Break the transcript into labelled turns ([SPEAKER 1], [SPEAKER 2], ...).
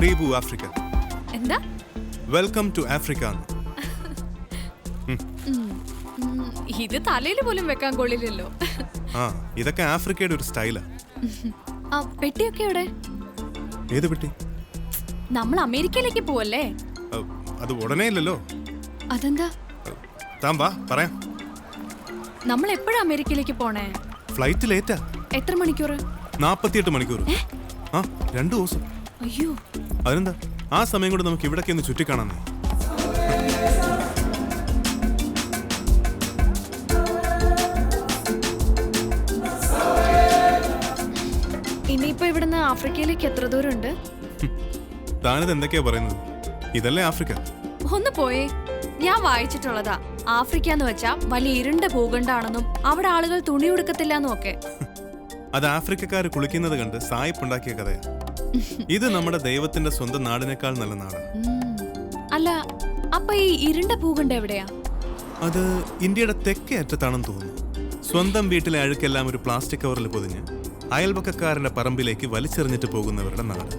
[SPEAKER 1] കരീബു Africa.
[SPEAKER 2] എന്താ?
[SPEAKER 1] Welcome to Africa.
[SPEAKER 2] ഇത് തലയിൽ പോലും വെക്കാൻ കൊള്ളില്ലല്ലോ.
[SPEAKER 1] ആ, ഇതൊക്കെ ആഫ്രിക്കയുടെ ഒരു സ്റ്റൈലാ.
[SPEAKER 2] ആ പെട്ടിയൊക്കെ എവിടെ?
[SPEAKER 1] ഏത് പെട്ടി?
[SPEAKER 2] നമ്മൾ അമേരിക്കയിലേക്ക് പോവല്ലേ?
[SPEAKER 1] അത് ഉടനെ ഇല്ലല്ലോ.
[SPEAKER 2] അതെന്താ?
[SPEAKER 1] താൻ വാ പറയാം.
[SPEAKER 2] നമ്മൾ എപ്പോഴാ അമേരിക്കയിലേക്ക് പോണേ?
[SPEAKER 1] ഫ്ലൈറ്റ് ലേറ്റാ.
[SPEAKER 2] എത്ര മണിക്കൂർ?
[SPEAKER 1] 48 മണിക്കൂർ. ആ, 2 ദിവസം.
[SPEAKER 2] അയ്യോ,
[SPEAKER 1] അതെന്താ? ആ സമയം കൊണ്ട് നമുക്ക് ഇവിടൊക്കെ ഒന്ന് ചുറ്റിക്കാണാന്നേ.
[SPEAKER 2] ഇനിയിപ്പോ ഇവിടുന്ന് ആഫ്രിക്കയിലേക്ക് എത്ര ദൂരമുണ്ട്?
[SPEAKER 1] താനിത് എന്തൊക്കെയാ പറയുന്നത്? ഇതല്ലേ ആഫ്രിക്ക?
[SPEAKER 2] ഒന്ന് പോയേ. ഞാൻ വായിച്ചിട്ടുള്ളതാ, ആഫ്രിക്ക എന്ന് വെച്ചാ വലിയ ഇരുണ്ട ഭൂഖണ്ഡാണെന്നും അവിടെ ആളുകൾ തുണി ഉടുക്കത്തില്ലെന്നും ഒക്കെ.
[SPEAKER 1] അത് ആഫ്രിക്കക്കാര് കുളിക്കുന്നത് കണ്ട് സായിപ്പുണ്ടാക്കിയ കഥയാ. ഇത് നമ്മുടെ ദൈവത്തിന്റെ സ്വന്തം നാടിനേക്കാൾ നല്ല നാടാണ്.
[SPEAKER 2] അല്ല, അപ്പൊ ഈ ഇരുണ്ട ഭൂഖണ്ഡം എവിടെയാ?
[SPEAKER 1] അത് ഇന്ത്യയുടെ തെക്കേ അറ്റത്താണെന്ന് തോന്നുന്നു. സ്വന്തം വീട്ടിലെ അഴുക്കെല്ലാം ഒരു പ്ലാസ്റ്റിക് കവറിൽ പൊതിഞ്ഞ് അയൽപക്കക്കാരന്റെ പറമ്പിലേക്ക് വലിച്ചെറിഞ്ഞിട്ട് പോകുന്നവരുടെ നാട്.